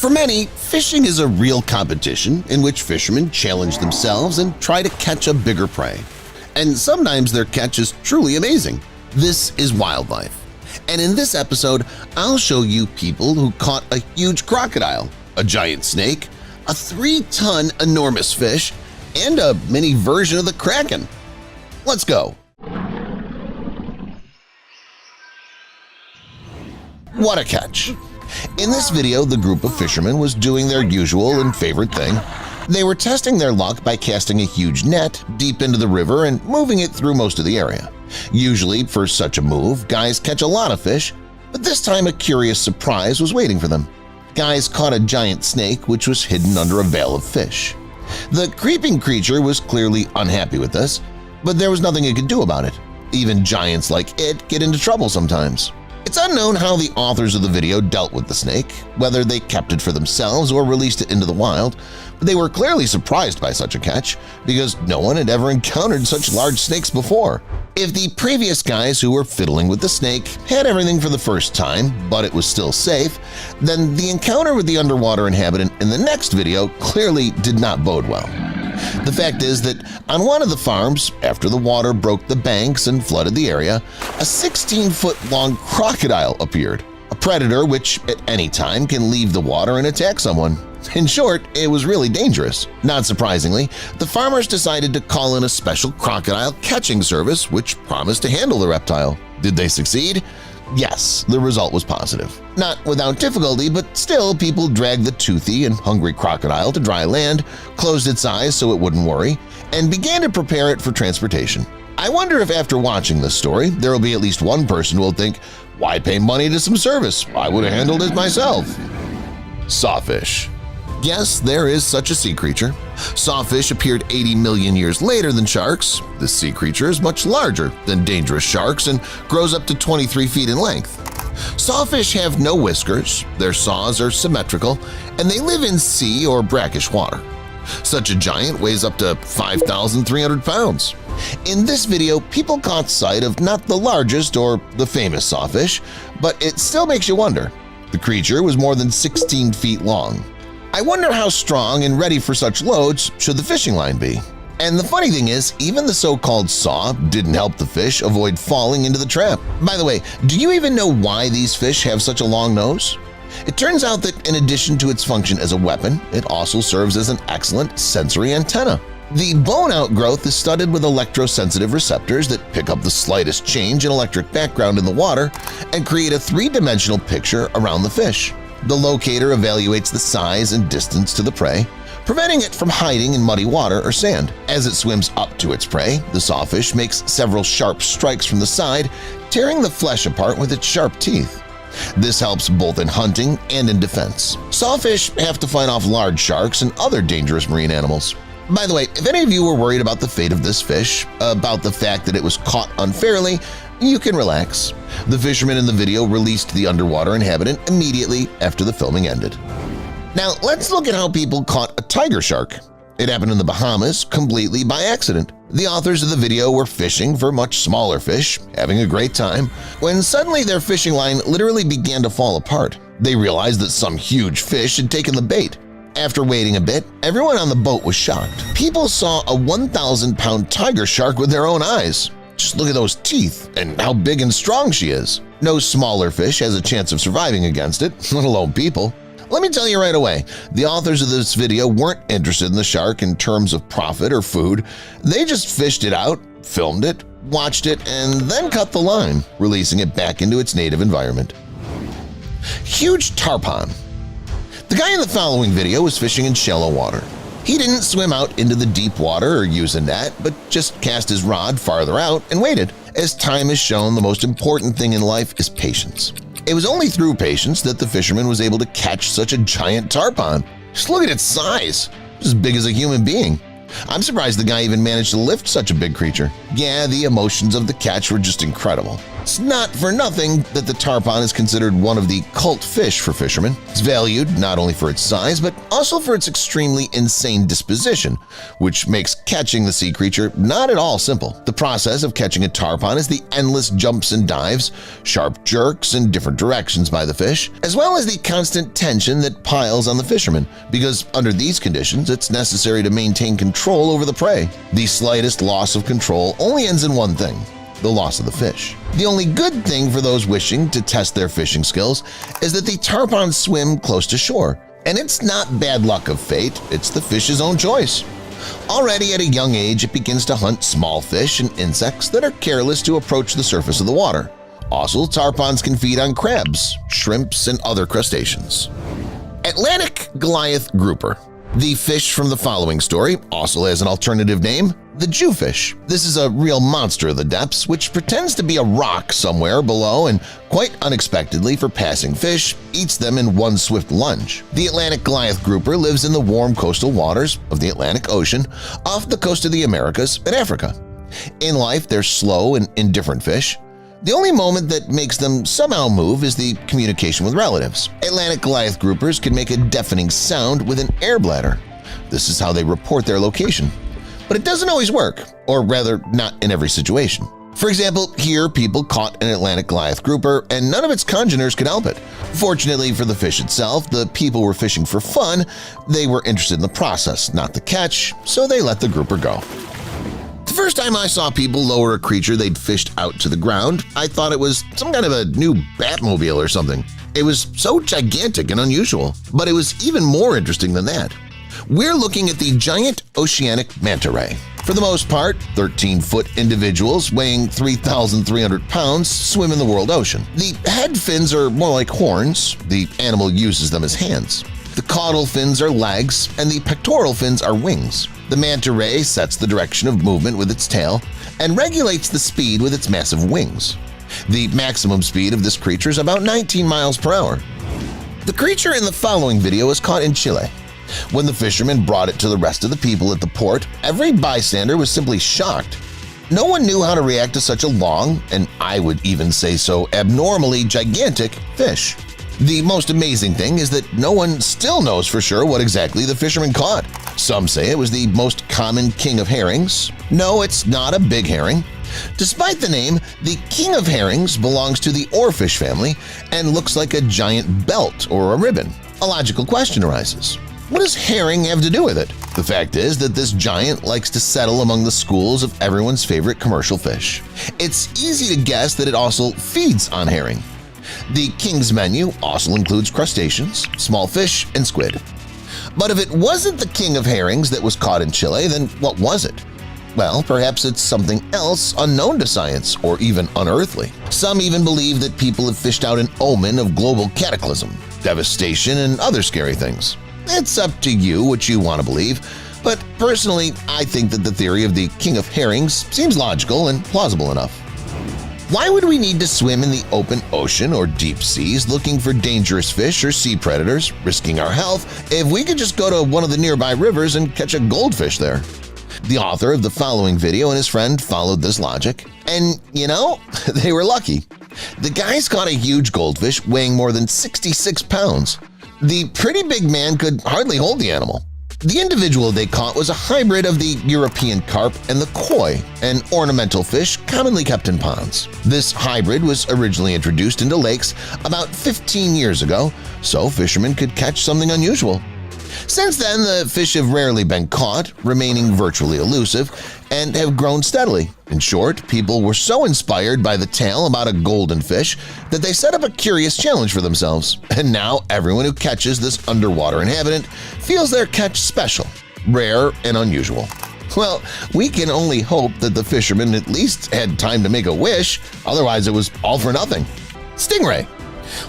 For many, fishing is a real competition in which fishermen challenge themselves and try to catch a bigger prey. And sometimes their catch is truly amazing. This is wildlife. And in this episode, I'll show you people who caught a huge crocodile, a giant snake, a 3-ton enormous fish, and a mini version of the kraken. Let's go! What a catch! In this video, the group of fishermen was doing their usual and favorite thing. They were testing their luck by casting a huge net deep into the river and moving it through most of the area. Usually, for such a move, guys catch a lot of fish, but this time a curious surprise was waiting for them. Guys caught a giant snake which was hidden under a veil of fish. The creeping creature was clearly unhappy with this, but there was nothing it could do about it. Even giants like it get into trouble sometimes. It's unknown how the authors of the video dealt with the snake, whether they kept it for themselves or released it into the wild, but they were clearly surprised by such a catch because no one had ever encountered such large snakes before. If the previous guys who were fiddling with the snake had everything for the first time, but it was still safe, then the encounter with the underwater inhabitant in the next video clearly did not bode well. The fact is that on one of the farms, after the water broke the banks and flooded the area, a 16-foot-long crocodile appeared, a predator which at any time can leave the water and attack someone. In short, it was really dangerous. Not surprisingly, the farmers decided to call in a special crocodile catching service which promised to handle the reptile. Did they succeed? Yes, the result was positive. Not without difficulty, but still people dragged the toothy and hungry crocodile to dry land, closed its eyes so it wouldn't worry, and began to prepare it for transportation. I wonder if after watching this story, there will be at least one person who will think, why pay money to some service? I would have handled it myself. Sawfish. Yes, there is such a sea creature. Sawfish appeared 80 million years later than sharks. This sea creature is much larger than dangerous sharks and grows up to 23 feet in length. Sawfish have no whiskers, their saws are symmetrical, and they live in sea or brackish water. Such a giant weighs up to 5,300 pounds. In this video, people caught sight of not the largest or the famous sawfish, but it still makes you wonder. The creature was more than 16 feet long. I wonder how strong and ready for such loads should the fishing line be. And the funny thing is, even the so-called saw didn't help the fish avoid falling into the trap. By the way, do you even know why these fish have such a long nose? It turns out that in addition to its function as a weapon, it also serves as an excellent sensory antenna. The bone outgrowth is studded with electrosensitive receptors that pick up the slightest change in electric background in the water and create a three-dimensional picture around the fish. The locator evaluates the size and distance to the prey, preventing it from hiding in muddy water or sand. As it swims up to its prey, the sawfish makes several sharp strikes from the side, tearing the flesh apart with its sharp teeth. This helps both in hunting and in defense. Sawfish have to fight off large sharks and other dangerous marine animals. By the way, if any of you were worried about the fate of this fish, about the fact that it was caught unfairly, you can relax. The fisherman in the video released the underwater inhabitant immediately after the filming ended. Now let's look at how people caught a tiger shark. It happened in the Bahamas completely by accident. The authors of the video were fishing for much smaller fish, having a great time, when suddenly their fishing line literally began to fall apart. They realized that some huge fish had taken the bait. After waiting a bit, everyone on the boat was shocked. People saw a 1,000-pound tiger shark with their own eyes. Just look at those teeth and how big and strong she is. No smaller fish has a chance of surviving against it, let alone people. Let me tell you right away, the authors of this video weren't interested in the shark in terms of profit or food. They just fished it out, filmed it, watched it, and then cut the line, releasing it back into its native environment. Huge tarpon. The guy in the following video was fishing in shallow water. He didn't swim out into the deep water or use a net, but just cast his rod farther out and waited. As time has shown, the most important thing in life is patience. It was only through patience that the fisherman was able to catch such a giant tarpon. Just look at its size. It's as big as a human being. I'm surprised the guy even managed to lift such a big creature. Yeah, the emotions of the catch were just incredible. It's not for nothing that the tarpon is considered one of the cult fish for fishermen. It's valued not only for its size, but also for its extremely insane disposition, which makes catching the sea creature not at all simple. The process of catching a tarpon is the endless jumps and dives, sharp jerks in different directions by the fish, as well as the constant tension that piles on the fisherman, because under these conditions it's necessary to maintain control over the prey. The slightest loss of control only ends in one thing: the loss of the fish. The only good thing for those wishing to test their fishing skills is that the tarpons swim close to shore, and it's not bad luck of fate, it's the fish's own choice. Already at a young age, it begins to hunt small fish and insects that are careless to approach the surface of the water. Also, tarpons can feed on crabs, shrimps, and other crustaceans. Atlantic Goliath Grouper. The fish from the following story also has an alternative name: the Jewfish. This is a real monster of the depths which pretends to be a rock somewhere below and, quite unexpectedly for passing fish, eats them in one swift lunge. The Atlantic Goliath Grouper lives in the warm coastal waters of the Atlantic Ocean off the coast of the Americas and Africa. In life, they're slow and indifferent fish. The only moment that makes them somehow move is the communication with relatives. Atlantic Goliath groupers can make a deafening sound with an air bladder. This is how they report their location. But it doesn't always work, or rather, not in every situation. For example, here people caught an Atlantic Goliath grouper and none of its congeners could help it. Fortunately for the fish itself, the people were fishing for fun. They were interested in the process, not the catch, so they let the grouper go. The first time I saw people lower a creature they'd fished out to the ground, I thought it was some kind of a new Batmobile or something. It was so gigantic and unusual, but it was even more interesting than that. We're looking at the giant oceanic manta ray. For the most part, 13-foot individuals weighing 3,300 pounds swim in the world ocean. The head fins are more like horns. The animal uses them as hands. The caudal fins are legs, and the pectoral fins are wings. The manta ray sets the direction of movement with its tail and regulates the speed with its massive wings. The maximum speed of this creature is about 19 miles per hour. The creature in the following video was caught in Chile. When the fishermen brought it to the rest of the people at the port, every bystander was simply shocked. No one knew how to react to such a long, and I would even say so abnormally gigantic, fish. The most amazing thing is that no one still knows for sure what exactly the fishermen caught. Some say it was the most common king of herrings. No, it's not a big herring. Despite the name, the king of herrings belongs to the oarfish family and looks like a giant belt or a ribbon. A logical question arises. What does herring have to do with it? The fact is that this giant likes to settle among the schools of everyone's favorite commercial fish. It's easy to guess that it also feeds on herring. The king's menu also includes crustaceans, small fish, and squid. But if it wasn't the king of herrings that was caught in Chile, then what was it? Well, perhaps it's something else unknown to science or even unearthly. Some even believe that people have fished out an omen of global cataclysm, devastation, and other scary things. It's up to you what you want to believe, but personally, I think that the theory of the king of herrings seems logical and plausible enough. Why would we need to swim in the open ocean or deep seas looking for dangerous fish or sea predators, risking our health, if we could just go to one of the nearby rivers and catch a goldfish there? The author of the following video and his friend followed this logic, and you know, they were lucky. The guys caught a huge goldfish weighing more than 66 pounds. The pretty big man could hardly hold the animal. The individual they caught was a hybrid of the European carp and the koi, an ornamental fish commonly kept in ponds. This hybrid was originally introduced into lakes about 15 years ago, so fishermen could catch something unusual. Since then, the fish have rarely been caught, remaining virtually elusive, and have grown steadily. In short, people were so inspired by the tale about a golden fish that they set up a curious challenge for themselves. And now everyone who catches this underwater inhabitant feels their catch special, rare, and unusual. Well, we can only hope that the fishermen at least had time to make a wish, otherwise it was all for nothing. Stingray.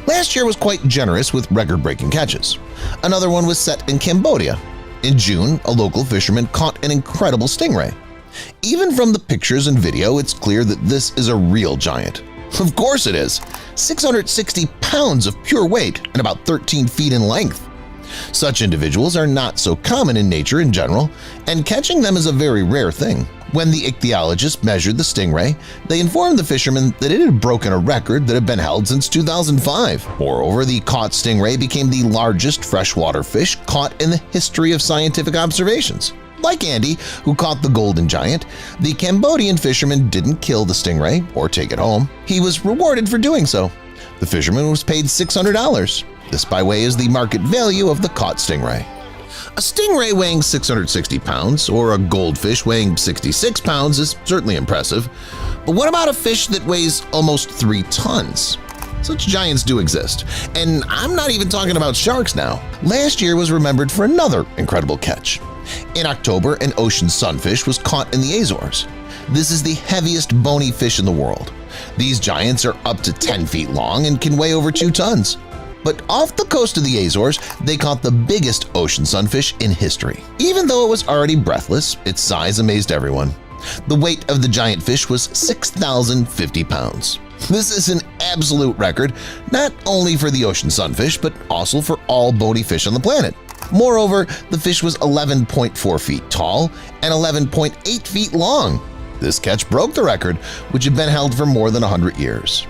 Last year was quite generous with record-breaking catches. Another one was set in Cambodia. In June, a local fisherman caught an incredible stingray. Even from the pictures and video, it's clear that this is a real giant. Of course it is! 660 pounds of pure weight and about 13 feet in length. Such individuals are not so common in nature in general, and catching them is a very rare thing. When the ichthyologists measured the stingray, they informed the fishermen that it had broken a record that had been held since 2005. Moreover, the caught stingray became the largest freshwater fish caught in the history of scientific observations. Like Andy, who caught the golden giant, the Cambodian fisherman didn't kill the stingray or take it home. He was rewarded for doing so. The fisherman was paid $600. This, by way, is the market value of the caught stingray. A stingray weighing 660 pounds or a goldfish weighing 66 pounds is certainly impressive, but what about a fish that weighs almost 3 tons? Such giants do exist, and I'm not even talking about sharks now. Last year was remembered for another incredible catch. In October, an ocean sunfish was caught in the Azores. This is the heaviest bony fish in the world. These giants are up to 10 feet long and can weigh over 2 tons. But off the coast of the Azores, they caught the biggest ocean sunfish in history. Even though it was already breathless, its size amazed everyone. The weight of the giant fish was 6,050 pounds. This is an absolute record, not only for the ocean sunfish, but also for all bony fish on the planet. Moreover, the fish was 11.4 feet tall and 11.8 feet long. This catch broke the record, which had been held for more than 100 years.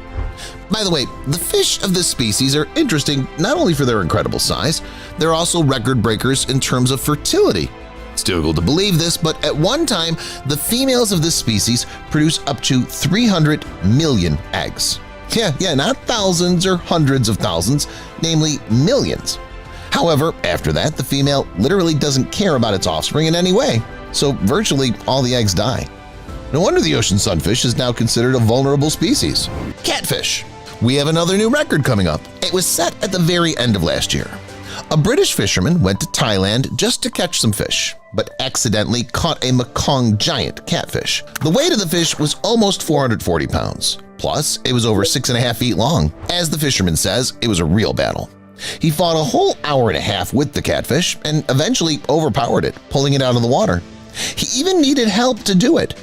By the way, the fish of this species are interesting not only for their incredible size, they're also record breakers in terms of fertility. It's difficult to believe this, but at one time, the females of this species produce up to 300 million eggs. Yeah, not thousands or hundreds of thousands, namely millions. However, after that, the female literally doesn't care about its offspring in any way, so virtually all the eggs die. No wonder the ocean sunfish is now considered a vulnerable species. Catfish. We have another new record coming up. It was set at the very end of last year. A British fisherman went to Thailand just to catch some fish, but accidentally caught a Mekong giant catfish. The weight of the fish was almost 440 pounds. Plus, it was over 6.5 feet long. As the fisherman says, it was a real battle. He fought a whole hour and a half with the catfish and eventually overpowered it, pulling it out of the water. He even needed help to do it.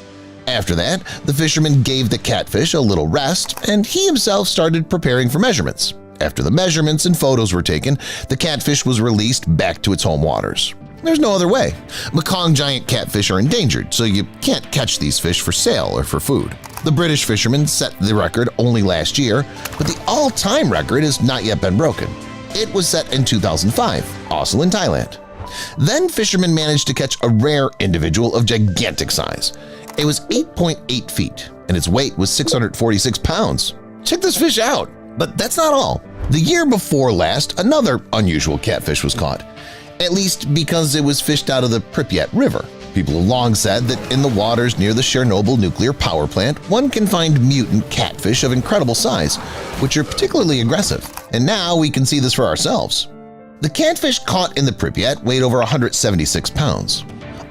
After that, the fisherman gave the catfish a little rest, and he himself started preparing for measurements. After the measurements and photos were taken, the catfish was released back to its home waters. There's no other way. Mekong giant catfish are endangered, so you can't catch these fish for sale or for food. The British fisherman set the record only last year, but the all-time record has not yet been broken. It was set in 2005, also in Thailand. Then fishermen managed to catch a rare individual of gigantic size. It was 8.8 feet, and its weight was 646 pounds. Check this fish out! But that's not all. The year before last, another unusual catfish was caught, at least because it was fished out of the Pripyat River. People have long said that in the waters near the Chernobyl nuclear power plant, one can find mutant catfish of incredible size, which are particularly aggressive, and now we can see this for ourselves. The catfish caught in the Pripyat weighed over 176 pounds.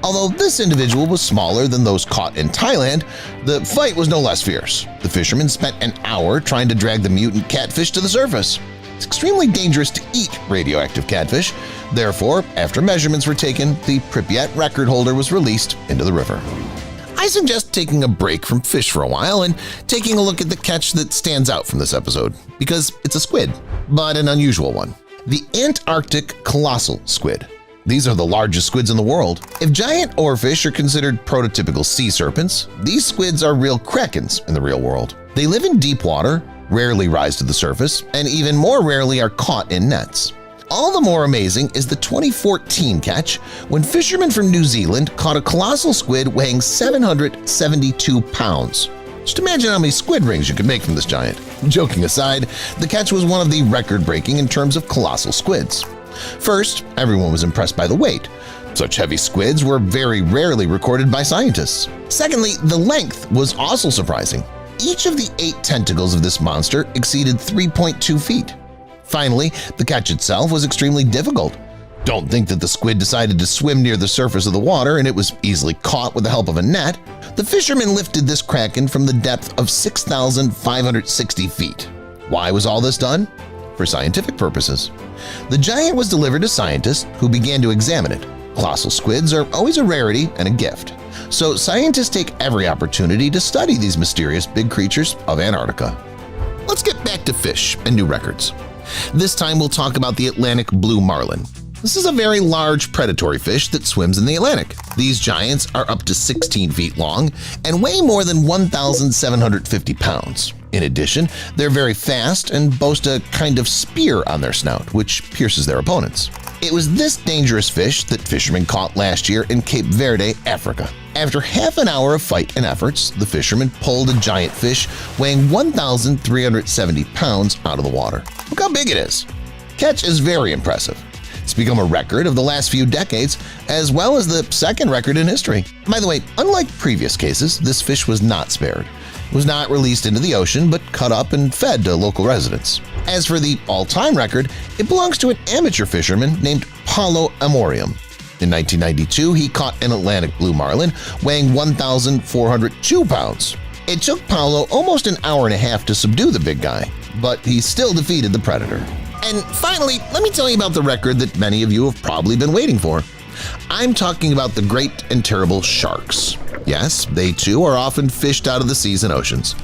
Although this individual was smaller than those caught in Thailand, the fight was no less fierce. The fishermen spent an hour trying to drag the mutant catfish to the surface. It's extremely dangerous to eat radioactive catfish. Therefore, after measurements were taken, the Pripyat record holder was released into the river. I suggest taking a break from fish for a while and taking a look at the catch that stands out from this episode, because it's a squid, but an unusual one. The Antarctic colossal squid. These are the largest squids in the world. If giant oarfish are considered prototypical sea serpents, these squids are real krakens in the real world. They live in deep water, rarely rise to the surface, and even more rarely are caught in nets. All the more amazing is the 2014 catch when fishermen from New Zealand caught a colossal squid weighing 772 pounds. Just imagine how many squid rings you could make from this giant. Joking aside, the catch was one of the record-breaking in terms of colossal squids. First, everyone was impressed by the weight. Such heavy squids were very rarely recorded by scientists. Secondly, the length was also surprising. Each of the 8 tentacles of this monster exceeded 3.2 feet. Finally, the catch itself was extremely difficult. Don't think that the squid decided to swim near the surface of the water and it was easily caught with the help of a net. The fishermen lifted this kraken from the depth of 6,560 feet. Why was all this done? For scientific purposes. The giant was delivered to scientists who began to examine it. Colossal squids are always a rarity and a gift, so scientists take every opportunity to study these mysterious big creatures of Antarctica. Let's get back to fish and new records. This time we'll talk about the Atlantic blue marlin. This is a very large predatory fish that swims in the Atlantic. These giants are up to 16 feet long and weigh more than 1,750 pounds. In addition, they're very fast and boast a kind of spear on their snout, which pierces their opponents. It was this dangerous fish that fishermen caught last year in Cape Verde, Africa. After half an hour of fight and efforts, the fishermen pulled a giant fish weighing 1,370 pounds out of the water. Look how big it is! Catch is very impressive. It's become a record of the last few decades, as well as the second record in history. By the way, unlike previous cases, this fish was not spared. It was not released into the ocean, but cut up and fed to local residents. As for the all-time record, it belongs to an amateur fisherman named Paulo Amorium. In 1992, he caught an Atlantic blue marlin weighing 1,402 pounds. It took Paulo almost an hour and a half to subdue the big guy, but he still defeated the predator. And finally, let me tell you about the record that many of you have probably been waiting for. I'm talking about the great and terrible sharks. Yes, they too are often fished out of the seas and oceans.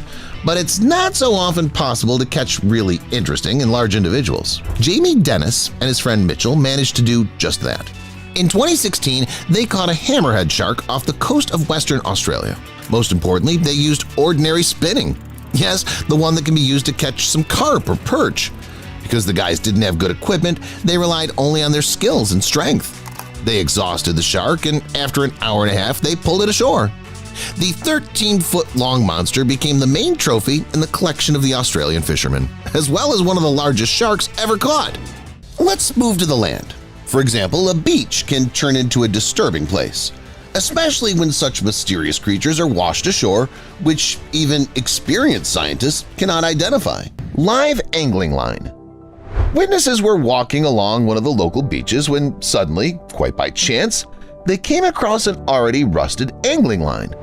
But it's not so often possible to catch really interesting and large individuals. Jamie Dennis and his friend Mitchell managed to do just that. In 2016, they caught a hammerhead shark off the coast of Western Australia. Most importantly, they used ordinary spinning. Yes, the one that can be used to catch some carp or perch. Because the guys didn't have good equipment, they relied only on their skills and strength. They exhausted the shark, and after an hour and a half, they pulled it ashore. The 13-foot-long monster became the main trophy in the collection of the Australian fishermen, as well as one of the largest sharks ever caught. Let's move to the land. For example, a beach can turn into a disturbing place, especially when such mysterious creatures are washed ashore, which even experienced scientists cannot identify. Live angling line. Witnesses were walking along one of the local beaches when suddenly, quite by chance, they came across an already rusted angling line.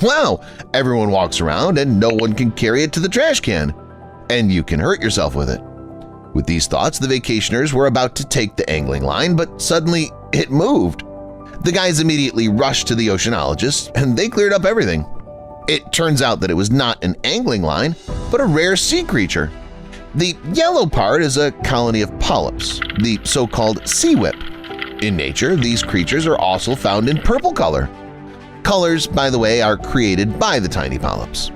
Wow! Everyone walks around and no one can carry it to the trash can, and you can hurt yourself with it. With these thoughts, the vacationers were about to take the angling line, but suddenly it moved. The guys immediately rushed to the oceanologists, and they cleared up everything. It turns out that it was not an angling line, but a rare sea creature. The yellow part is a colony of polyps, the so-called sea whip. In nature, these creatures are also found in purple color. Colors, by the way, are created by the tiny polyps.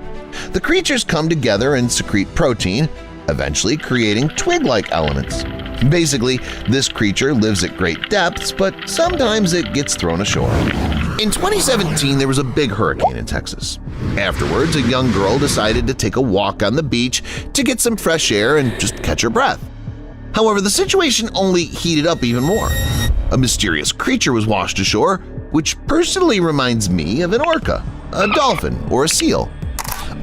The creatures come together and secrete protein, eventually creating twig-like elements. Basically, this creature lives at great depths, but sometimes it gets thrown ashore. In 2017, there was a big hurricane in Texas. Afterwards, a young girl decided to take a walk on the beach to get some fresh air and just catch her breath. However, the situation only heated up even more. A mysterious creature was washed ashore, which personally reminds me of an orca, a dolphin, or a seal.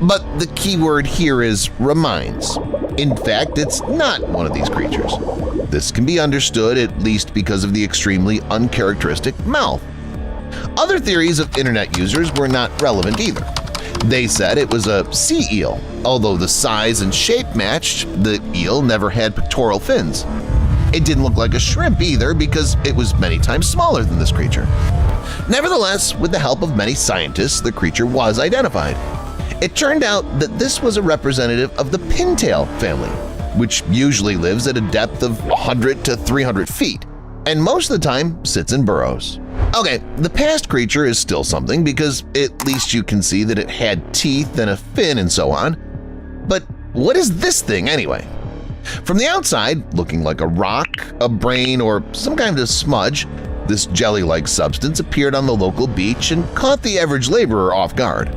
But the key word here is reminds. In fact, it's not one of these creatures. This can be understood at least because of the extremely uncharacteristic mouth. Other theories of internet users were not relevant either. They said it was a sea eel, although the size and shape matched, the eel never had pectoral fins. It didn't look like a shrimp either because it was many times smaller than this creature. Nevertheless, with the help of many scientists, the creature was identified. It turned out that this was a representative of the pintail family, which usually lives at a depth of 100 to 300 feet, and most of the time sits in burrows. Okay, the past creature is still something because at least you can see that it had teeth and a fin and so on. But what is this thing anyway? From the outside, looking like a rock, a brain, or some kind of smudge, this jelly-like substance appeared on the local beach and caught the average laborer off guard.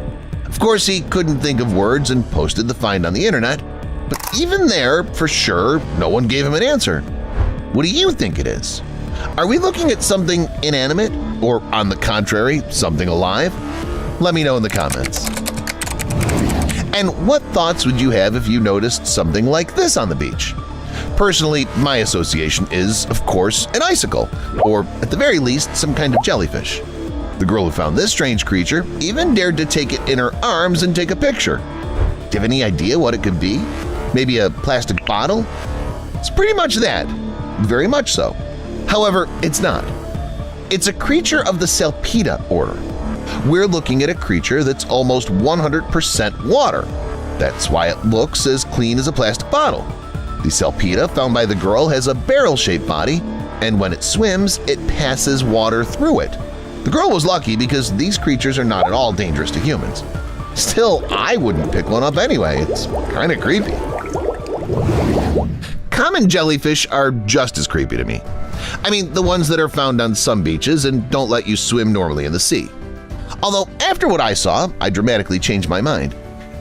Of course, he couldn't think of words and posted the find on the internet, but even there, for sure, no one gave him an answer. What do you think it is? Are we looking at something inanimate, or on the contrary, something alive? Let me know in the comments. And what thoughts would you have if you noticed something like this on the beach? Personally, my association is, of course, an icicle, or at the very least, some kind of jellyfish. The girl who found this strange creature even dared to take it in her arms and take a picture. Do you have any idea what it could be? Maybe a plastic bottle? It's pretty much that. Very much so. However, it's not. It's a creature of the Salpida order. We're looking at a creature that's almost 100% water. That's why it looks as clean as a plastic bottle. The Salpida found by the girl has a barrel-shaped body, and when it swims, it passes water through it. The girl was lucky because these creatures are not at all dangerous to humans. Still, I wouldn't pick one up anyway. It's kind of creepy. Common jellyfish are just as creepy to me. I mean, the ones that are found on some beaches and don't let you swim normally in the sea. Although, after what I saw, I dramatically changed my mind.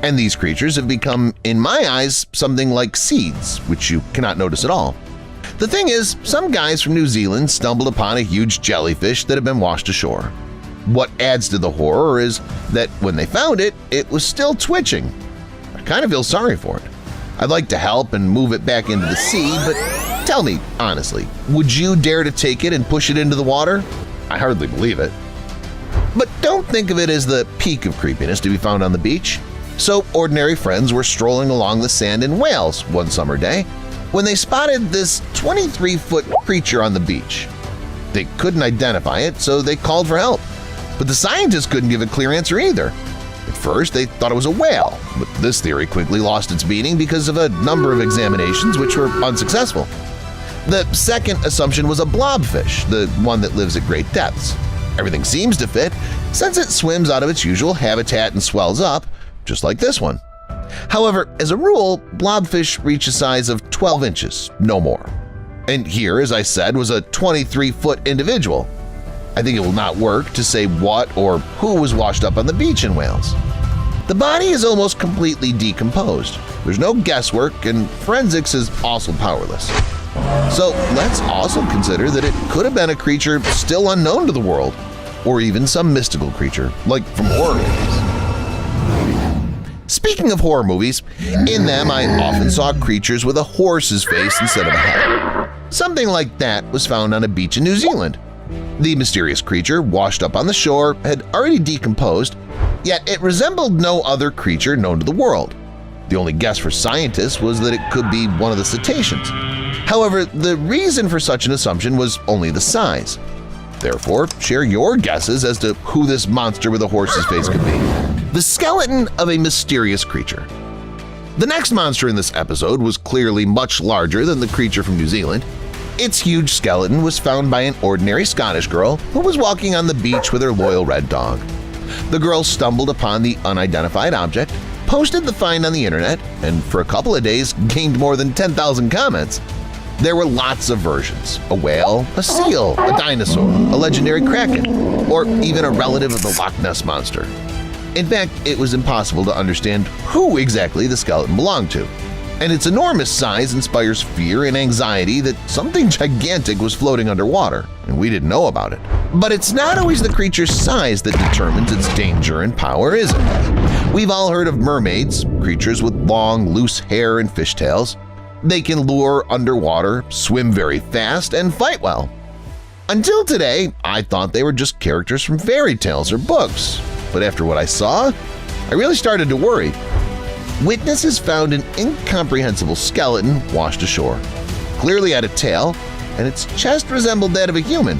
And these creatures have become, in my eyes, something like seeds, which you cannot notice at all. The thing is, some guys from New Zealand stumbled upon a huge jellyfish that had been washed ashore. What adds to the horror is that when they found it, it was still twitching. I kind of feel sorry for it. I'd like to help and move it back into the sea, but tell me, honestly, would you dare to take it and push it into the water? I hardly believe it. But don't think of it as the peak of creepiness to be found on the beach. So ordinary friends were strolling along the sand in Wales one summer day when they spotted this 23-foot creature on the beach. They couldn't identify it, so they called for help. But the scientists couldn't give a clear answer either. At first, they thought it was a whale, but this theory quickly lost its meaning because of a number of examinations which were unsuccessful. The second assumption was a blobfish, the one that lives at great depths. Everything seems to fit since it swims out of its usual habitat and swells up, just like this one. However, as a rule, blobfish reach a size of 12 inches, no more. And here, as I said, was a 23-foot individual. I think it will not work to say what or who was washed up on the beach in Wales. The body is almost completely decomposed. There's no guesswork, and forensics is also powerless. So let's also consider that it could have been a creature still unknown to the world, or even some mystical creature, like from horror movies. Speaking of horror movies, in them I often saw creatures with a horse's face instead of a head. Something like that was found on a beach in New Zealand. The mysterious creature washed up on the shore had already decomposed, yet it resembled no other creature known to the world. The only guess for scientists was that it could be one of the cetaceans. However, the reason for such an assumption was only the size. Therefore, share your guesses as to who this monster with a horse's face could be. The skeleton of a mysterious creature. The next monster in this episode was clearly much larger than the creature from New Zealand. Its huge skeleton was found by an ordinary Scottish girl who was walking on the beach with her loyal red dog. The girl stumbled upon the unidentified object, posted the find on the internet, and for a couple of days gained more than 10,000 comments. There were lots of versions – a whale, a seal, a dinosaur, a legendary kraken, or even a relative of the Loch Ness Monster. In fact, it was impossible to understand who exactly the skeleton belonged to. And its enormous size inspires fear and anxiety that something gigantic was floating underwater, and we didn't know about it. But it's not always the creature's size that determines its danger and power, is it? We've all heard of mermaids, creatures with long, loose hair and fishtails. They can lure underwater, swim very fast, and fight well. Until today, I thought they were just characters from fairy tales or books. But after what I saw, I really started to worry. Witnesses found an incomprehensible skeleton washed ashore. Clearly had a tail, and its chest resembled that of a human.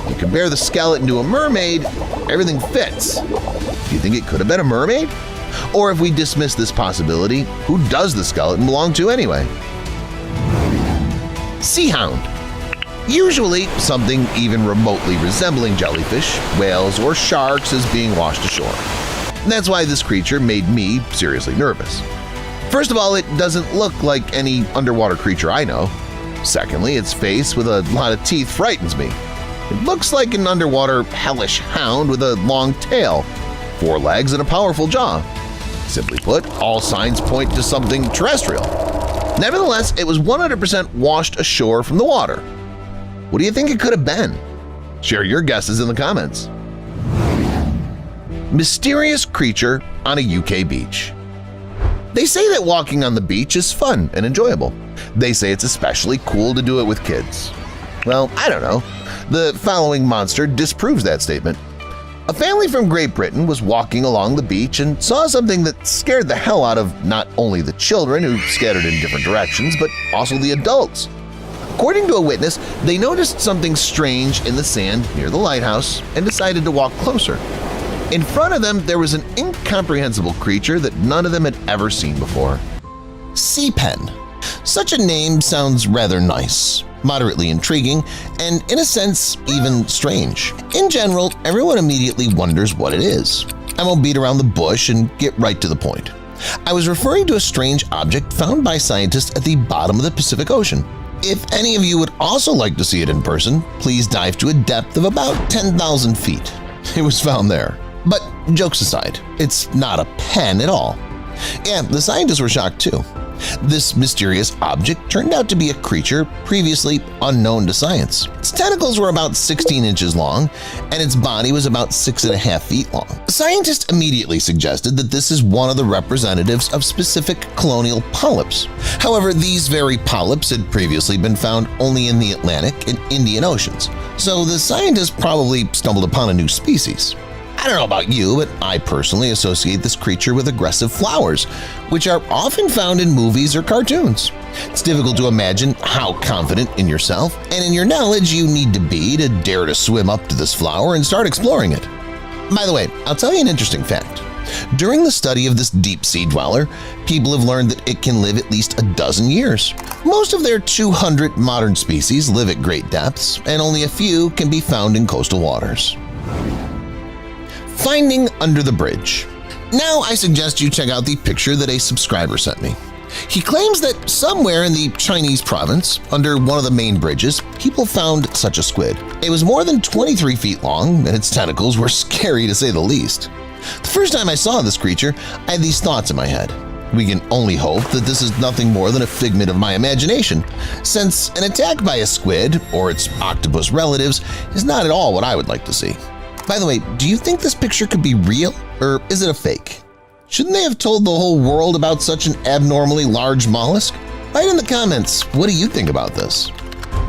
You compare the skeleton to a mermaid, everything fits. Do you think it could have been a mermaid? Or if we dismiss this possibility, who does the skeleton belong to anyway? Sea hound. Usually something even remotely resembling jellyfish, whales, or sharks is being washed ashore. That's why this creature made me seriously nervous. First of all, it doesn't look like any underwater creature I know. Secondly, its face with a lot of teeth frightens me. It looks like an underwater hellish hound with a long tail, 4 legs, and a powerful jaw. Simply put, all signs point to something terrestrial. Nevertheless, it was 100% washed ashore from the water. What do you think it could have been? Share your guesses in the comments. Mysterious creature on a UK beach. They say that walking on the beach is fun and enjoyable. They say it's especially cool to do it with kids. Well, I don't know. The following monster disproves that statement. A family from Great Britain was walking along the beach and saw something that scared the hell out of not only the children who scattered in different directions, but also the adults. According to a witness, they noticed something strange in the sand near the lighthouse and decided to walk closer. In front of them, there was an incomprehensible creature that none of them had ever seen before. Sea pen. Such a name sounds rather nice. moderately intriguing, and in a sense, even strange. In general, everyone immediately wonders what it is. I won't beat around the bush and get right to the point. I was referring to a strange object found by scientists at the bottom of the Pacific Ocean. If any of you would also like to see it in person, please dive to a depth of about 10,000 feet. It was found there. But jokes aside, it's not a pen at all. Yeah, the scientists were shocked too. This mysterious object turned out to be a creature previously unknown to science. Its tentacles were about 16 inches long, and its body was about 6.5 feet long. Scientists immediately suggested that this is one of the representatives of specific colonial polyps. However, these very polyps had previously been found only in the Atlantic and Indian Oceans, so the scientists probably stumbled upon a new species. I don't know about you, but I personally associate this creature with aggressive flowers, which are often found in movies or cartoons. It's difficult to imagine how confident in yourself and in your knowledge you need to be to dare to swim up to this flower and start exploring it. By the way, I'll tell you an interesting fact. During the study of this deep-sea dweller, people have learned that it can live at least a dozen years. Most of their 200 modern species live at great depths, and only a few can be found in coastal waters. Finding under the bridge. Now I suggest you check out the picture that a subscriber sent me. He claims that somewhere in the Chinese province, under one of the main bridges, people found such a squid. It was more than 23 feet long, and its tentacles were scary to say the least. The first time I saw this creature, I had these thoughts in my head. We can only hope that this is nothing more than a figment of my imagination, since an attack by a squid, or its octopus relatives, is not at all what I would like to see. By the way, do you think this picture could be real, or is it a fake? Shouldn't they have told the whole world about such an abnormally large mollusk? Write in the comments, what do you think about this?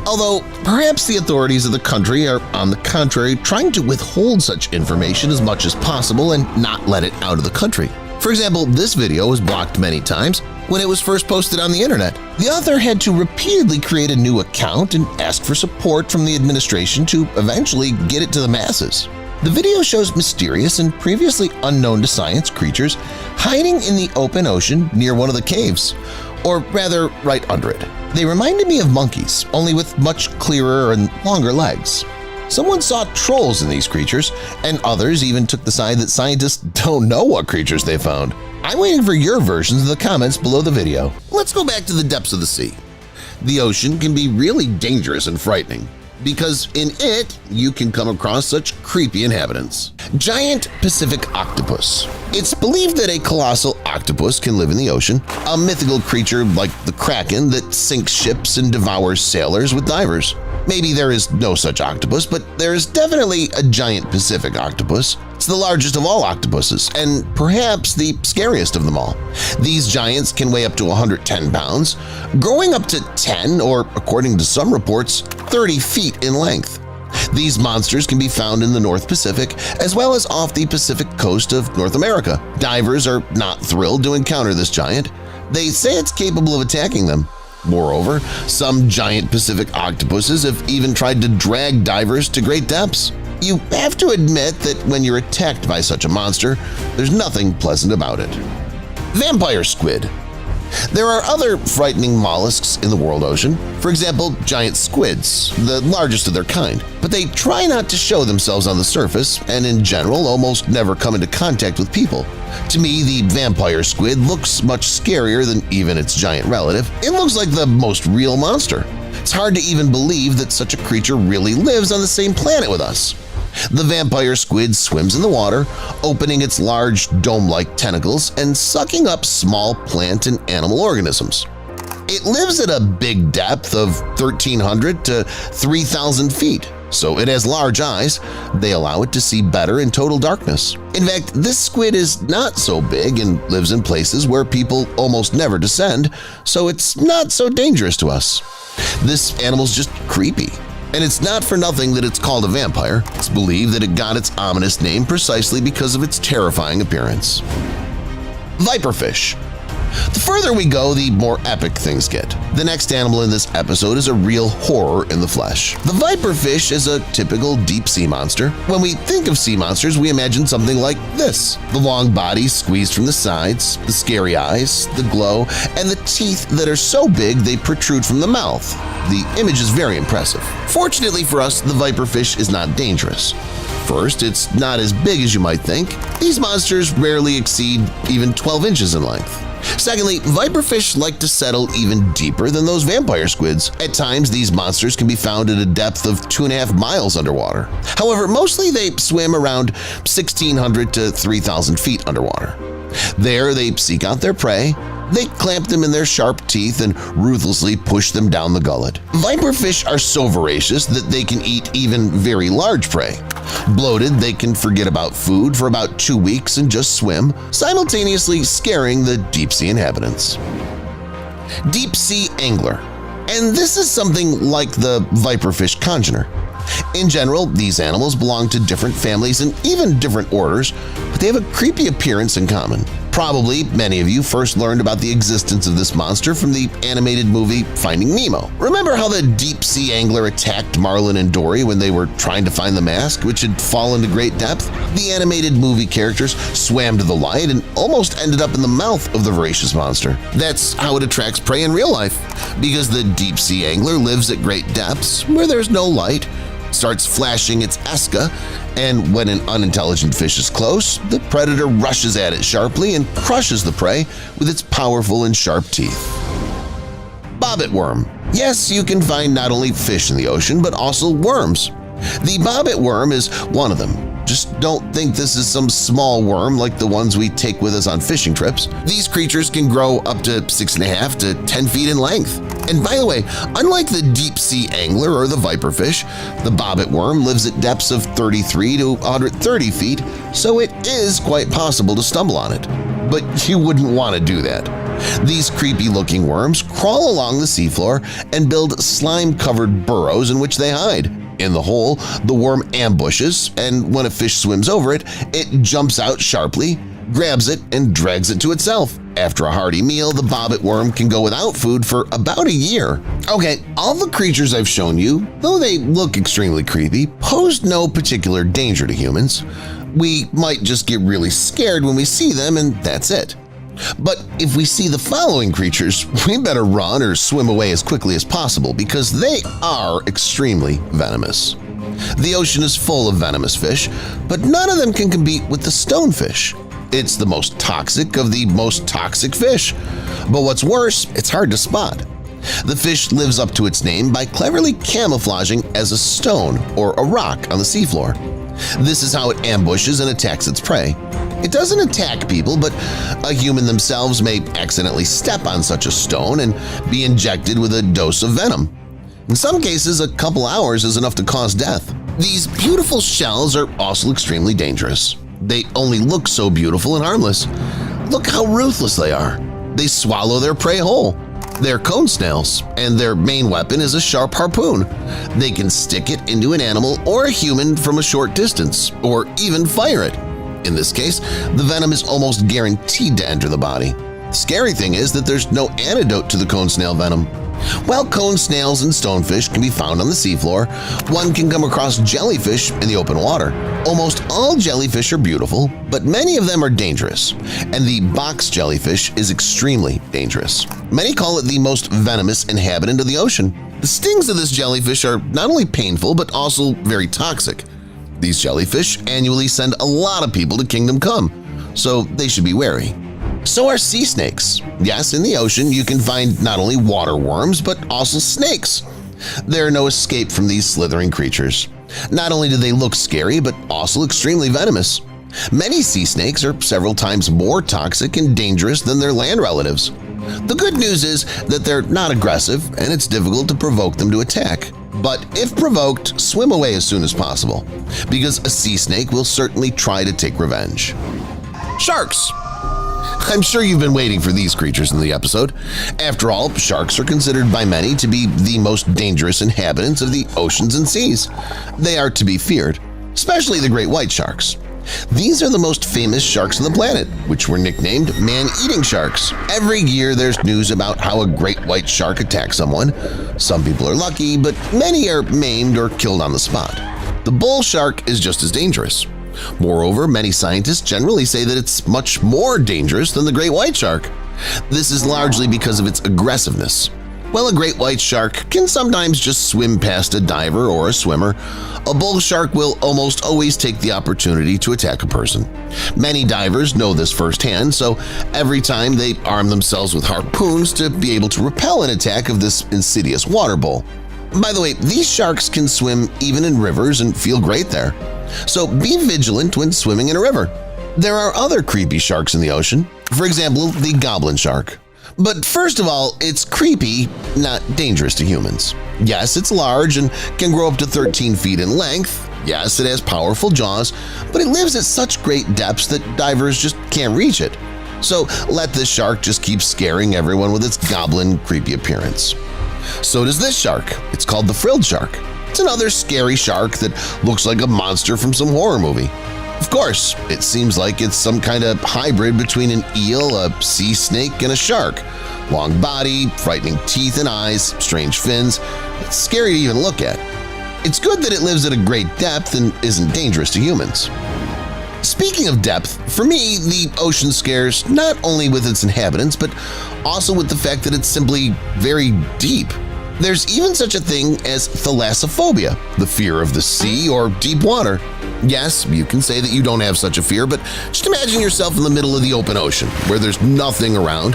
Although, perhaps the authorities of the country are, on the contrary, trying to withhold such information as much as possible and not let it out of the country. For example, this video was blocked many times when it was first posted on the internet. The author had to repeatedly create a new account and ask for support from the administration to eventually get it to the masses. The video shows mysterious and previously unknown to science creatures hiding in the open ocean near one of the caves, or rather right under it. They reminded me of monkeys, only with much clearer and longer legs. Someone saw trolls in these creatures, and others even took the side that scientists don't know what creatures they found. I'm waiting for your versions in the comments below the video. Let's go back to the depths of the sea. The ocean can be really dangerous and frightening, because in it you can come across such creepy inhabitants. Giant Pacific octopus. It's believed that a colossal octopus can live in the ocean, a mythical creature like the Kraken that sinks ships and devours sailors with divers. Maybe there is no such octopus, but there is definitely a giant Pacific octopus. It's the largest of all octopuses, and perhaps the scariest of them all. These giants can weigh up to 110 pounds, growing up to 10 or, according to some reports, 30 feet in length. These monsters can be found in the North Pacific as well as off the Pacific coast of North America. Divers are not thrilled to encounter this giant. They say it's capable of attacking them. Moreover, some giant Pacific octopuses have even tried to drag divers to great depths. You have to admit that when you're attacked by such a monster, there's nothing pleasant about it. Vampire squid. There are other frightening mollusks in the world ocean, for example, giant squids, the largest of their kind, but they try not to show themselves on the surface and in general almost never come into contact with people. To me, the vampire squid looks much scarier than even its giant relative. It looks like the most real monster. It's hard to even believe that such a creature really lives on the same planet with us. The vampire squid swims in the water, opening its large dome-like tentacles and sucking up small plant and animal organisms. It lives at a big depth of 1,300 to 3,000 feet, so it has large eyes. They allow it to see better in total darkness. In fact, this squid is not so big and lives in places where people almost never descend, so it's not so dangerous to us. This animal's just creepy. And it's not for nothing that it's called a vampire. It's believed that it got its ominous name precisely because of its terrifying appearance. Viperfish. The further we go, the more epic things get. The next animal in this episode is a real horror in the flesh. The viperfish is a typical deep-sea monster. When we think of sea monsters, we imagine something like this: the long body squeezed from the sides, the scary eyes, the glow, and the teeth that are so big they protrude from the mouth. The image is very impressive. Fortunately for us, the viperfish is not dangerous. First, it's not as big as you might think. These monsters rarely exceed even 12 inches in length. Secondly, viperfish like to settle even deeper than those vampire squids. At times, these monsters can be found at a depth of 2.5 miles underwater. However, mostly they swim around 1,600 to 3,000 feet underwater. There, they seek out their prey. They clamp them in their sharp teeth and ruthlessly push them down the gullet. Viperfish are so voracious that they can eat even very large prey. Bloated, they can forget about food for about 2 weeks and just swim, simultaneously scaring the deep-sea inhabitants. Deep-sea angler. And this is something like the viperfish congener. In general, these animals belong to different families and even different orders, but they have a creepy appearance in common. Probably many of you first learned about the existence of this monster from the animated movie Finding Nemo. Remember how the deep-sea angler attacked Marlin and Dory when they were trying to find the mask, which had fallen to great depth? The animated movie characters swam to the light and almost ended up in the mouth of the voracious monster. That's how it attracts prey in real life, because the deep-sea angler lives at great depths where there's no light, starts flashing its esca, and when an unintelligent fish is close, the predator rushes at it sharply and crushes the prey with its powerful and sharp teeth. Bobbit worm. Yes, you can find not only fish in the ocean, but also worms. The bobbit worm is one of them. Just don't think this is some small worm like the ones we take with us on fishing trips. These creatures can grow up to 6.5 to 10 feet in length. And by the way, unlike the deep-sea angler or the viperfish, the bobbit worm lives at depths of 33 to 130 feet, so it is quite possible to stumble on it. But you wouldn't want to do that. These creepy-looking worms crawl along the seafloor and build slime-covered burrows in which they hide. In the hole, the worm ambushes, and when a fish swims over it, it jumps out sharply, grabs it, and drags it to itself. After a hearty meal, the bobbit worm can go without food for about a year. Okay, all the creatures I've shown you, though they look extremely creepy, pose no particular danger to humans. We might just get really scared when we see them, and that's it. But if we see the following creatures, we better run or swim away as quickly as possible because they are extremely venomous. The ocean is full of venomous fish, but none of them can compete with the stonefish. It's the most toxic of the most toxic fish. But what's worse, it's hard to spot. The fish lives up to its name by cleverly camouflaging as a stone or a rock on the seafloor. This is how it ambushes and attacks its prey. It doesn't attack people, but a human themselves may accidentally step on such a stone and be injected with a dose of venom. In some cases, a couple hours is enough to cause death. These beautiful shells are also extremely dangerous. They only look so beautiful and harmless. Look how ruthless they are. They swallow their prey whole. They're cone snails, and their main weapon is a sharp harpoon. They can stick it into an animal or a human from a short distance, or even fire it. In this case, the venom is almost guaranteed to enter the body. The scary thing is that there's no antidote to the cone snail venom. While cone snails and stonefish can be found on the seafloor, one can come across jellyfish in the open water. Almost all jellyfish are beautiful, but many of them are dangerous, and the box jellyfish is extremely dangerous. Many call it the most venomous inhabitant of the ocean. The stings of this jellyfish are not only painful, but also very toxic. These jellyfish annually send a lot of people to Kingdom Come, so they should be wary. So are sea snakes. Yes, in the ocean you can find not only water worms, but also snakes. There are no escape from these slithering creatures. Not only do they look scary, but also extremely venomous. Many sea snakes are several times more toxic and dangerous than their land relatives. The good news is that they're not aggressive, and it's difficult to provoke them to attack. But if provoked, swim away as soon as possible, because a sea snake will certainly try to take revenge. Sharks. I'm sure you've been waiting for these creatures in the episode. After all, sharks are considered by many to be the most dangerous inhabitants of the oceans and seas. They are to be feared, especially the great white sharks. These are the most famous sharks on the planet, which were nicknamed man-eating sharks. Every year there's news about how a great white shark attacks someone. Some people are lucky, but many are maimed or killed on the spot. The bull shark is just as dangerous. Moreover, many scientists generally say that it's much more dangerous than the great white shark. This is largely because of its aggressiveness. While a great white shark can sometimes just swim past a diver or a swimmer, a bull shark will almost always take the opportunity to attack a person. Many divers know this firsthand, so every time they arm themselves with harpoons to be able to repel an attack of this insidious water bull. By the way, these sharks can swim even in rivers and feel great there. So be vigilant when swimming in a river. There are other creepy sharks in the ocean, for example, the goblin shark. But first of all, it's creepy, not dangerous to humans. Yes, it's large and can grow up to 13 feet in length. Yes, it has powerful jaws, but it lives at such great depths that divers just can't reach it. So let this shark just keep scaring everyone with its goblin, creepy appearance. So does this shark. It's called the frilled shark. It's another scary shark that looks like a monster from some horror movie. Of course, it seems like it's some kind of hybrid between an eel, a sea snake, and a shark. Long body, frightening teeth and eyes, strange fins. It's scary to even look at. It's good that it lives at a great depth and isn't dangerous to humans. Speaking of depth, for me, the ocean scares not only with its inhabitants, but also with the fact that it's simply very deep. There's even such a thing as thalassophobia, the fear of the sea or deep water. Yes, you can say that you don't have such a fear, but just imagine yourself in the middle of the open ocean, where there's nothing around,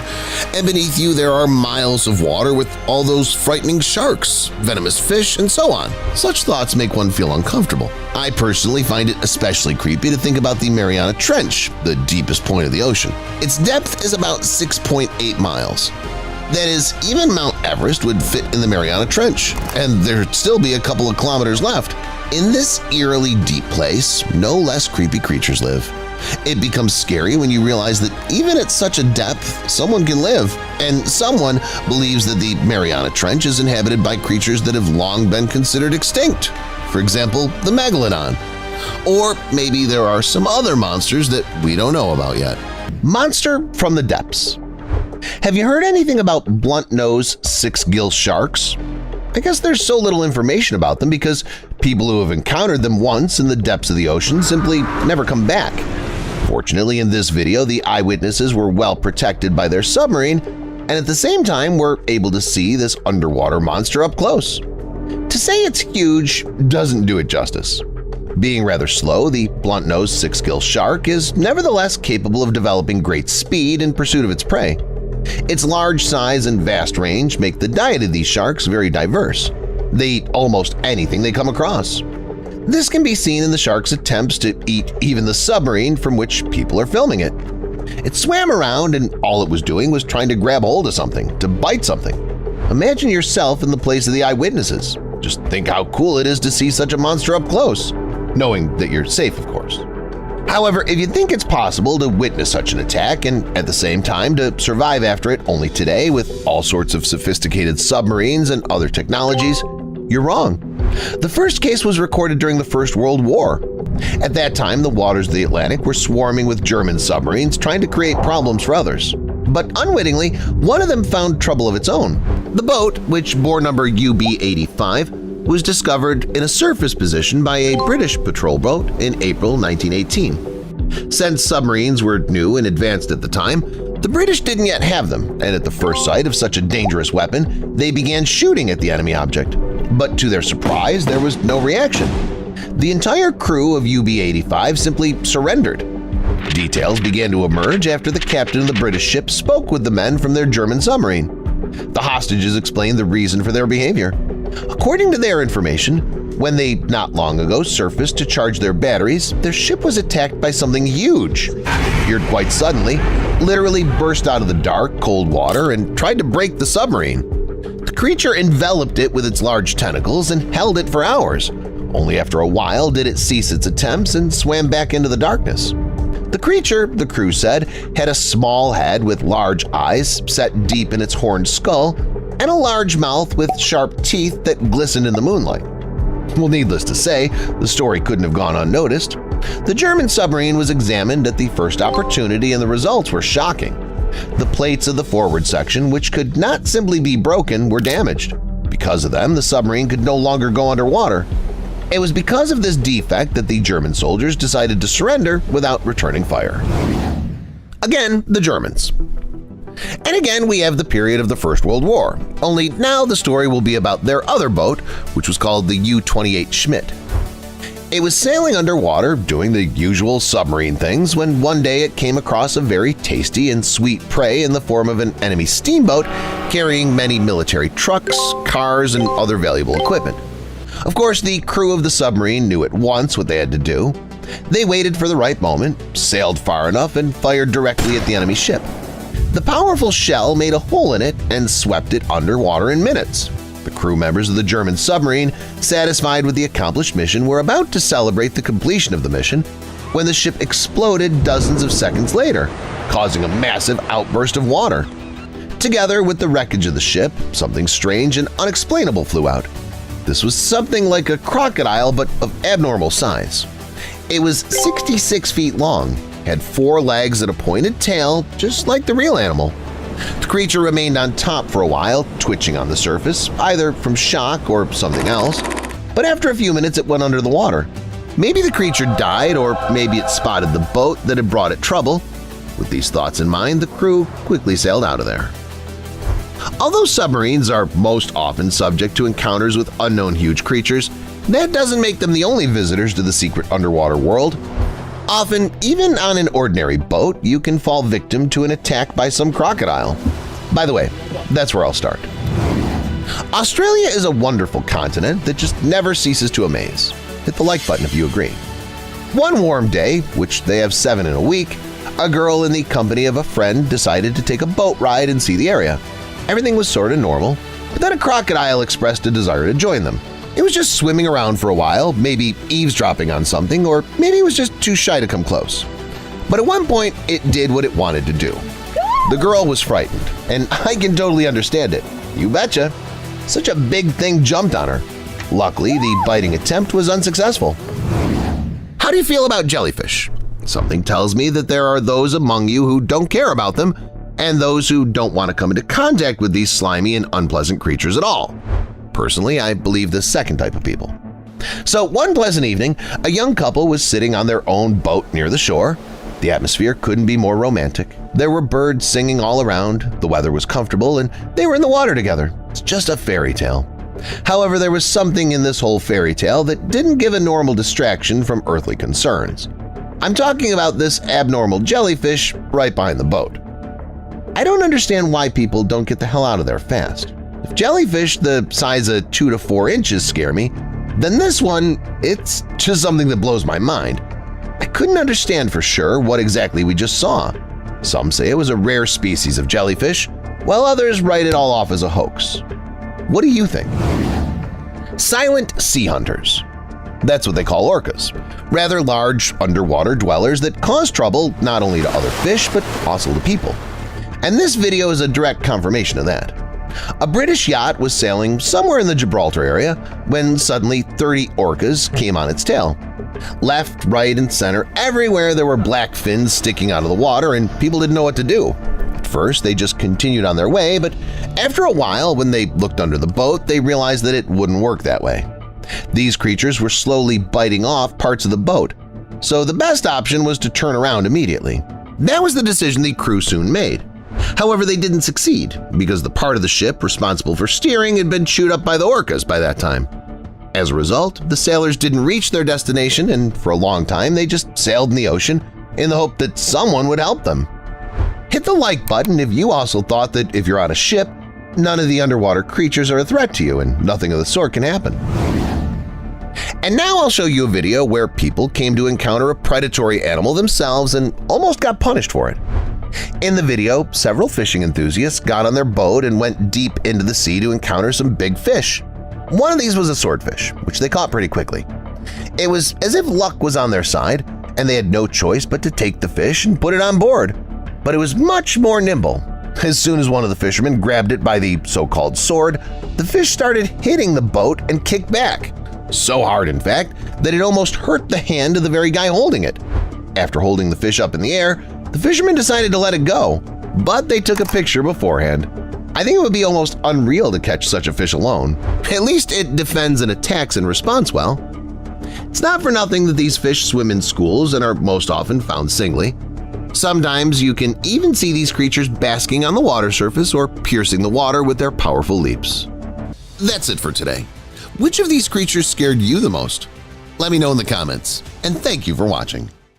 and beneath you there are miles of water with all those frightening sharks, venomous fish, and so on. Such thoughts make one feel uncomfortable. I personally find it especially creepy to think about the Mariana Trench, the deepest point of the ocean. Its depth is about 6.8 miles. That is, even Mount Everest would fit in the Mariana Trench, and there'd still be a couple of kilometers left. In this eerily deep place, no less creepy creatures live. It becomes scary when you realize that even at such a depth, someone can live, and someone believes that the Mariana Trench is inhabited by creatures that have long been considered extinct. For example, the megalodon. Or maybe there are some other monsters that we don't know about yet. Monster from the depths. Have you heard anything about blunt-nose six-gill sharks? I guess there's so little information about them because people who have encountered them once in the depths of the ocean simply never come back. Fortunately, in this video, the eyewitnesses were well protected by their submarine and at the same time were able to see this underwater monster up close. To say it's huge doesn't do it justice. Being rather slow, the blunt-nosed six-gill shark is nevertheless capable of developing great speed in pursuit of its prey. Its large size and vast range make the diet of these sharks very diverse. They eat almost anything they come across. This can be seen in the shark's attempts to eat even the submarine from which people are filming it. It swam around and all it was doing was trying to grab hold of something, to bite something. Imagine yourself in the place of the eyewitnesses. Just think how cool it is to see such a monster up close, knowing that you're safe, of course. However, if you think it's possible to witness such an attack and at the same time to survive after it only today with all sorts of sophisticated submarines and other technologies, you're wrong. The first case was recorded during the First World War. At that time, the waters of the Atlantic were swarming with German submarines trying to create problems for others. But unwittingly, one of them found trouble of its own. The boat, which bore number UB-85, was discovered in a surface position by a British patrol boat in April 1918. Since submarines were new and advanced at the time, the British didn't yet have them, and at the first sight of such a dangerous weapon, they began shooting at the enemy object. But to their surprise, there was no reaction. The entire crew of UB-85 simply surrendered. Details began to emerge after the captain of the British ship spoke with the men from their German submarine. The hostages explained the reason for their behavior. According to their information, when they not long ago surfaced to charge their batteries, their ship was attacked by something huge. It appeared quite suddenly, literally burst out of the dark, cold water and tried to break the submarine. The creature enveloped it with its large tentacles and held it for hours. Only after a while did it cease its attempts and swam back into the darkness. The creature, the crew said, had a small head with large eyes set deep in its horned skull and a large mouth with sharp teeth that glistened in the moonlight. Well, needless to say, the story couldn't have gone unnoticed. The German submarine was examined at the first opportunity and the results were shocking. The plates of the forward section, which could not simply be broken, were damaged. Because of them, the submarine could no longer go underwater. It was because of this defect that the German soldiers decided to surrender without returning fire. Again, the Germans. And again, we have the period of the First World War, only now the story will be about their other boat, which was called the U-28 Schmidt. It was sailing underwater, doing the usual submarine things, when one day it came across a very tasty and sweet prey in the form of an enemy steamboat carrying many military trucks, cars, and other valuable equipment. Of course, the crew of the submarine knew at once what they had to do. They waited for the right moment, sailed far enough, and fired directly at the enemy ship. The powerful shell made a hole in it and swept it underwater in minutes. The crew members of the German submarine, satisfied with the accomplished mission, were about to celebrate the completion of the mission when the ship exploded dozens of seconds later, causing a massive outburst of water. Together with the wreckage of the ship, something strange and unexplainable flew out. This was something like a crocodile but of abnormal size. It was 66 feet long, had 4 legs and a pointed tail, just like the real animal. The creature remained on top for a while, twitching on the surface, either from shock or something else, but after a few minutes it went under the water. Maybe the creature died, or maybe it spotted the boat that had brought it trouble. With these thoughts in mind, the crew quickly sailed out of there. Although submarines are most often subject to encounters with unknown huge creatures, that doesn't make them the only visitors to the secret underwater world. Often, even on an ordinary boat, you can fall victim to an attack by some crocodile. By the way, that's where I'll start. Australia is a wonderful continent that just never ceases to amaze. Hit the like button if you agree. One warm day, which they have 7 in a week, a girl in the company of a friend decided to take a boat ride and see the area. Everything was sort of normal, but then a crocodile expressed a desire to join them. It was just swimming around for a while, maybe eavesdropping on something, or maybe it was just too shy to come close. But at one point, it did what it wanted to do. The girl was frightened, and I can totally understand it. You betcha. Such a big thing jumped on her. Luckily, the biting attempt was unsuccessful. How do you feel about jellyfish? Something tells me that there are those among you who don't care about them, and those who don't want to come into contact with these slimy and unpleasant creatures at all. Personally, I believe the second type of people. So one pleasant evening, a young couple was sitting on their own boat near the shore. The atmosphere couldn't be more romantic. There were birds singing all around, the weather was comfortable, and they were in the water together. It's just a fairy tale. However, there was something in this whole fairy tale that didn't give a normal distraction from earthly concerns. I'm talking about this abnormal jellyfish right behind the boat. I don't understand why people don't get the hell out of there fast. If jellyfish the size of 2 to 4 inches scare me, then this one, it's just something that blows my mind. I couldn't understand for sure what exactly we just saw. Some say it was a rare species of jellyfish, while others write it all off as a hoax. What do you think? Silent sea hunters. That's what they call orcas, rather large underwater dwellers that cause trouble not only to other fish but also to people. And this video is a direct confirmation of that. A British yacht was sailing somewhere in the Gibraltar area when suddenly 30 orcas came on its tail. Left, right, and center, everywhere there were black fins sticking out of the water and people didn't know what to do. At first, they just continued on their way, but after a while, when they looked under the boat, they realized that it wouldn't work that way. These creatures were slowly biting off parts of the boat, so the best option was to turn around immediately. That was the decision the crew soon made. However, they didn't succeed because the part of the ship responsible for steering had been chewed up by the orcas by that time. As a result, the sailors didn't reach their destination, and for a long time they just sailed in the ocean in the hope that someone would help them. Hit the like button if you also thought that if you're on a ship, none of the underwater creatures are a threat to you and nothing of the sort can happen. And now I'll show you a video where people came to encounter a predatory animal themselves and almost got punished for it. In the video, several fishing enthusiasts got on their boat and went deep into the sea to encounter some big fish. One of these was a swordfish, which they caught pretty quickly. It was as if luck was on their side, and they had no choice but to take the fish and put it on board. But it was much more nimble. As soon as one of the fishermen grabbed it by the so-called sword, the fish started hitting the boat and kicked back. So hard, in fact, that it almost hurt the hand of the very guy holding it. After holding the fish up in the air, the fishermen decided to let it go, but they took a picture beforehand. I think it would be almost unreal to catch such a fish alone. At least it defends and attacks in response well. It's not for nothing that these fish swim in schools and are most often found singly. Sometimes you can even see these creatures basking on the water surface or piercing the water with their powerful leaps. That's it for today. Which of these creatures scared you the most? Let me know in the comments, and thank you for watching.